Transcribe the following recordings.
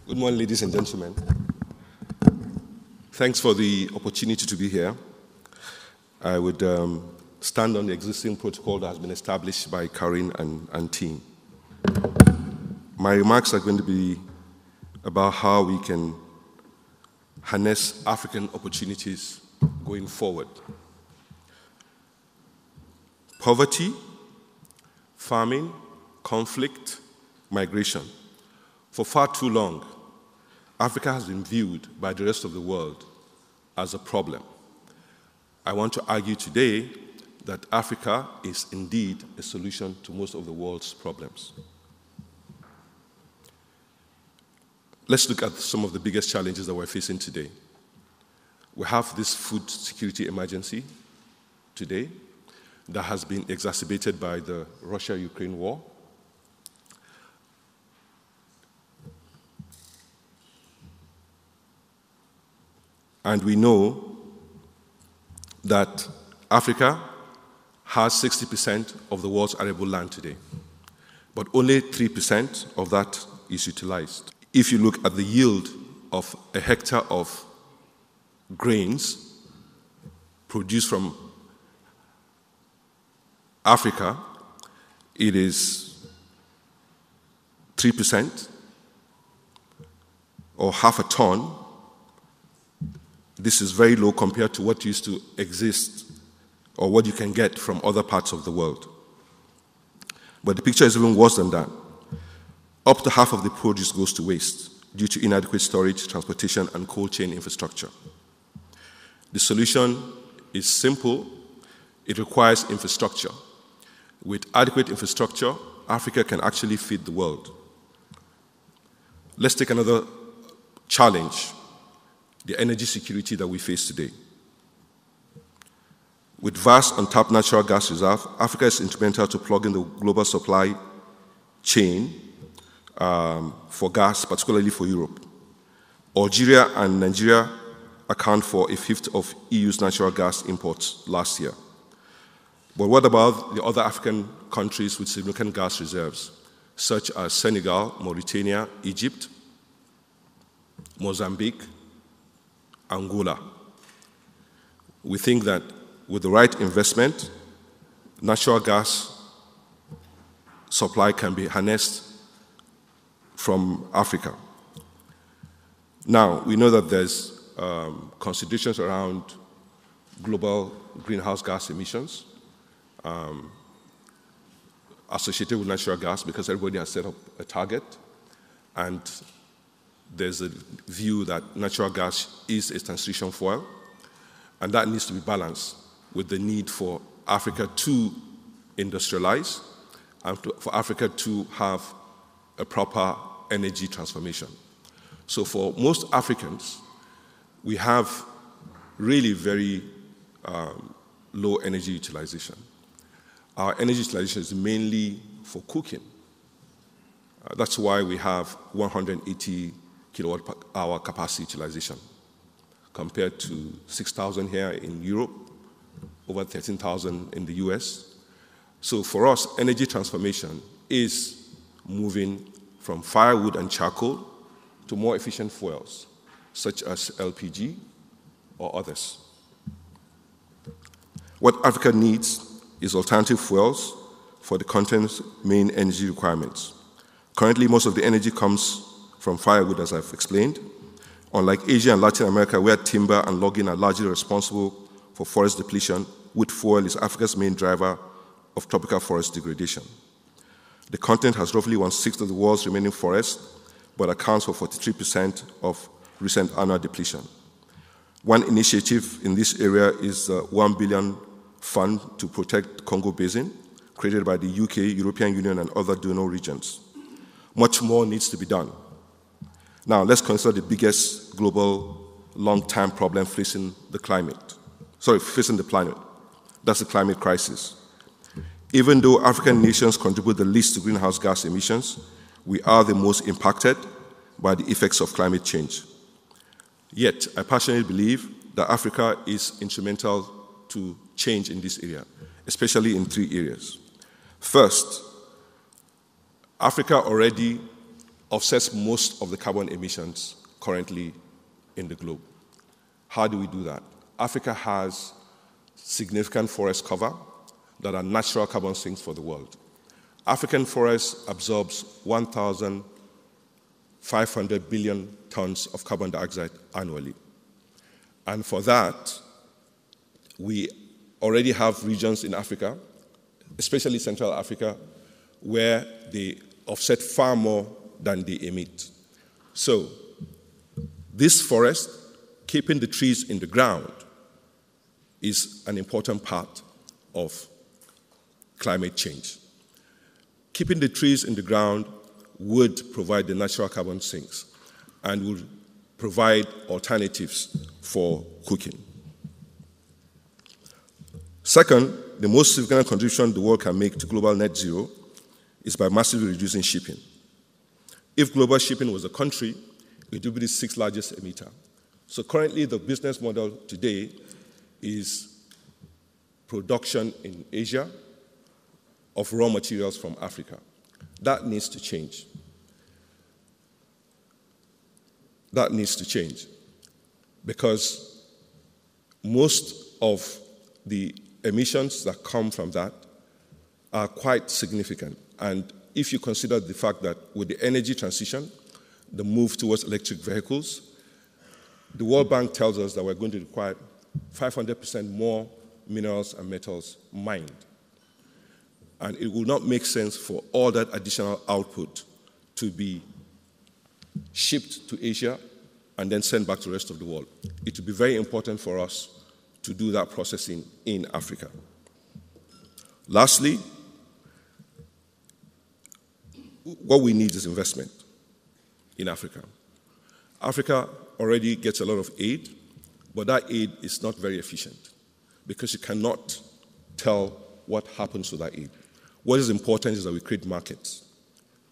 Good morning, ladies and gentlemen. Thanks for the opportunity to be here. I would stand on the existing protocol that has been established by Karin and team. My remarks are going to be about how we can harness African opportunities going forward. Poverty, farming, conflict, migration. For far too long, Africa has been viewed by the rest of the world as a problem. I want to argue today that Africa is indeed a solution to most of the world's problems. Let's look at some of the biggest challenges that we're facing today. We have this food security emergency today that has been exacerbated by the Russia-Ukraine war. And we know that Africa has 60% of the world's arable land today, but only 3% of that is utilized. If you look at the yield of a hectare of grains produced from Africa, it is 3% or half a ton. This is very low compared to what used to exist or what you can get from other parts of the world. But the picture is even worse than that. Up to half of the produce goes to waste due to inadequate storage, transportation, and cold chain infrastructure. The solution is simple. It requires infrastructure. With adequate infrastructure, Africa can actually feed the world. Let's take another challenge. The energy security that we face today. With vast untapped natural gas reserve, Africa is instrumental to plug in the global supply chain for gas, particularly for Europe. Algeria and Nigeria account for a fifth of EU's natural gas imports last year. But what about the other African countries with significant gas reserves, such as Senegal, Mauritania, Egypt, Mozambique, Angola? We think that with the right investment, natural gas supply can be harnessed from Africa. Now, we know that there's considerations around global greenhouse gas emissions associated with natural gas because everybody has set up a target, and there's a view that natural gas is a transition fuel, and that needs to be balanced with the need for Africa to industrialize and for Africa to have a proper energy transformation. So for most Africans, we have really very low energy utilization. Our energy utilization is mainly for cooking. That's why we have 180 kilowatt per hour capacity utilization, compared to 6,000 here in Europe, over 13,000 in the US. So for us, energy transformation is moving from firewood and charcoal to more efficient fuels, such as LPG or others. What Africa needs is alternative fuels for the continent's main energy requirements. Currently, most of the energy comes from firewood, as I've explained. Unlike Asia and Latin America, where timber and logging are largely responsible for forest depletion, wood fuel is Africa's main driver of tropical forest degradation. The continent has roughly 1/6 of the world's remaining forest, but accounts for 43% of recent annual depletion. One initiative in this area is the 1 billion fund to protect Congo Basin, created by the UK, European Union, and other donor regions. Much more needs to be done. Now, let's consider the biggest global long-term problem facing the planet. That's the climate crisis. Even though African nations contribute the least to greenhouse gas emissions, we are the most impacted by the effects of climate change. Yet, I passionately believe that Africa is instrumental to change in this area, especially in 3 areas. First, Africa already offsets most of the carbon emissions currently in the globe. How do we do that? Africa has significant forest cover that are natural carbon sinks for the world. African forest absorbs 1,500 billion tons of carbon dioxide annually. And for that, we already have regions in Africa, especially Central Africa, where they offset far more than they emit. So this forest, keeping the trees in the ground, is an important part of climate change. Keeping the trees in the ground would provide the natural carbon sinks and would provide alternatives for cooking. Second, the most significant contribution the world can make to global net zero is by massively reducing shipping. If global shipping was a country, it would be the sixth largest emitter. So currently, the business model today is production in Asia of raw materials from Africa. That needs to change. That needs to change because most of the emissions that come from that are quite significant. And if you consider the fact that with the energy transition, the move towards electric vehicles, the World Bank tells us that we're going to require 500% more minerals and metals mined. And it will not make sense for all that additional output to be shipped to Asia and then sent back to the rest of the world. It will be very important for us to do that processing in Africa. Lastly, what we need is investment in Africa. Africa already gets a lot of aid, but that aid is not very efficient because you cannot tell what happens to that aid. What is important is that we create markets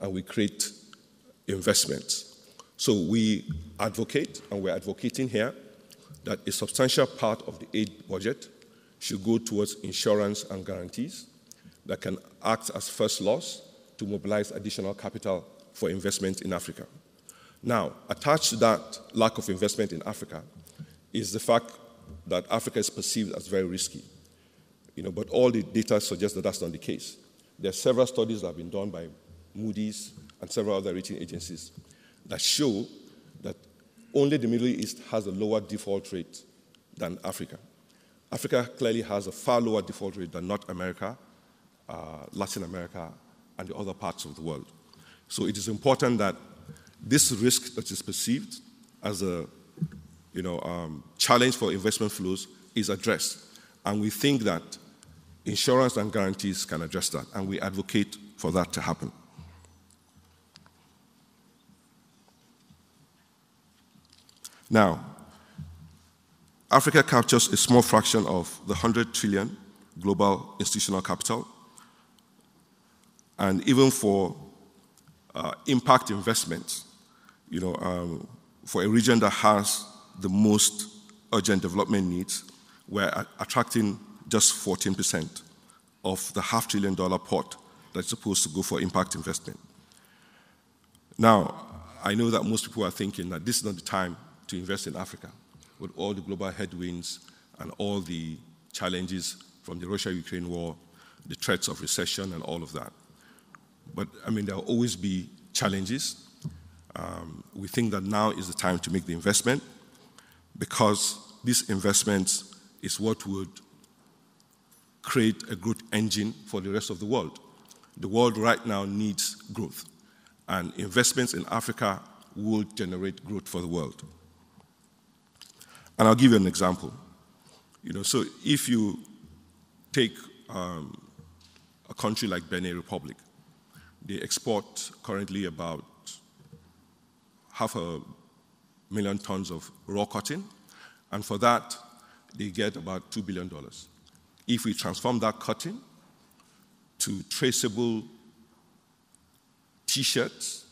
and we create investments. So we advocate, and we're advocating here, that a substantial part of the aid budget should go towards insurance and guarantees that can act as first loss to mobilize additional capital for investment in Africa. Now, attached to that lack of investment in Africa is the fact that Africa is perceived as very risky. But all the data suggests that that's not the case. There are several studies that have been done by Moody's and several other rating agencies that show that only the Middle East has a lower default rate than Africa. Africa clearly has a far lower default rate than North America, Latin America, and the other parts of the world. So it is important that this risk that is perceived as a challenge for investment flows is addressed. And we think that insurance and guarantees can address that, and we advocate for that to happen. Now, Africa captures a small fraction of the 100 trillion global institutional capital, and even for impact investments, for a region that has the most urgent development needs, we're attracting just 14% of the $500 billion pot that's supposed to go for impact investment. Now, I know that most people are thinking that this is not the time to invest in Africa with all the global headwinds and all the challenges from the Russia-Ukraine war, the threats of recession and all of that. But, there will always be challenges. We think that now is the time to make the investment because this investment is what would create a growth engine for the rest of the world. The world right now needs growth, and investments in Africa will generate growth for the world. And I'll give you an example. So if you take a country like Benin Republic, they export currently about 500,000 tons of raw cotton, and for that, they get about $2 billion. If we transform that cotton to traceable T-shirts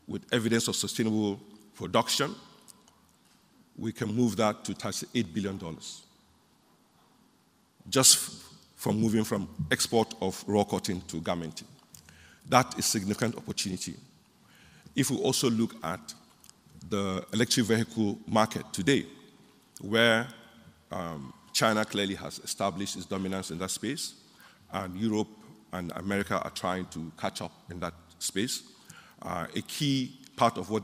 with evidence of sustainable production, we can move that to $38 billion. Just from moving from export of raw cotton to garmenting. That is significant opportunity. if we also look at the electric vehicle market today, where China clearly has established its dominance in that space, and Europe and America are trying to catch up in that space. A key part of what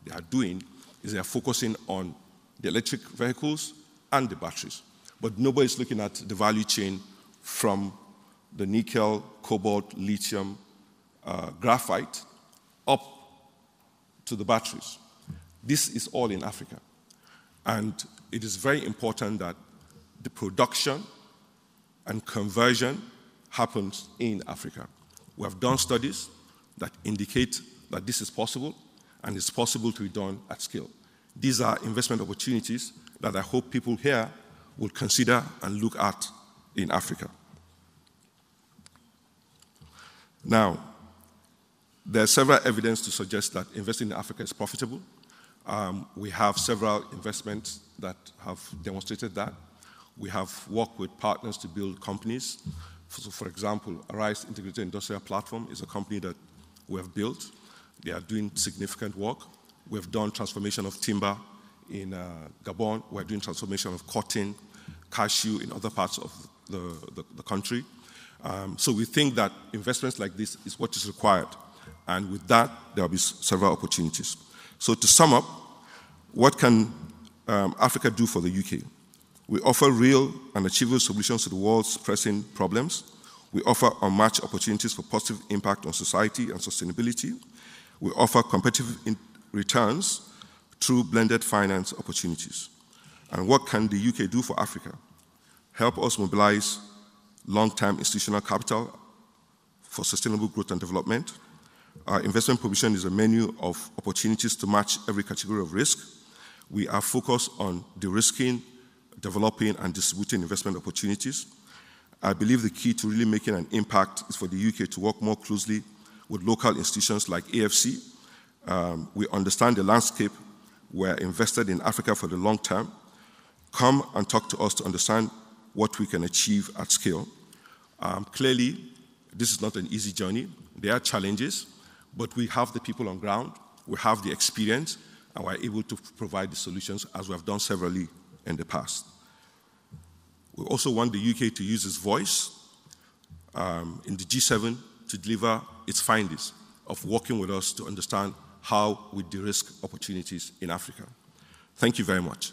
they are doing is they are focusing on the electric vehicles and the batteries. But nobody's looking at the value chain from the nickel, cobalt, lithium, graphite, up to the batteries. This is all in Africa. And it is very important that the production and conversion happens in Africa. We have done studies that indicate that this is possible, and it's possible to be done at scale. These are investment opportunities that I hope people here will consider and look at in Africa. Now, there's several evidence to suggest that investing in Africa is profitable. We have several investments that have demonstrated that. We have worked with partners to build companies. So, for example, Arise Integrated Industrial Platform is a company that we have built. They are doing significant work. We have done transformation of timber in Gabon. We're doing transformation of cotton, cashew in other parts of the country. So we think that investments like this is what is required. And with that, there will be several opportunities. So to sum up, what can Africa do for the UK? We offer real and achievable solutions to the world's pressing problems. We offer unmatched opportunities for positive impact on society and sustainability. We offer competitive returns through blended finance opportunities. And what can the UK do for Africa? Help us mobilize long-term institutional capital for sustainable growth and development. Our investment provision is a menu of opportunities to match every category of risk. We are focused on de-risking, developing, and distributing investment opportunities. I believe the key to really making an impact is for the UK to work more closely with local institutions like AFC. We understand the landscape. We're invested in Africa for the long term. Come and talk to us to understand what we can achieve at scale. Clearly, this is not an easy journey. There are challenges, but we have the people on ground, we have the experience, and we're able to provide the solutions as we have done severally in the past. We also want the UK to use its voice in the G7 to deliver its findings of working with us to understand how we de-risk opportunities in Africa. Thank you very much.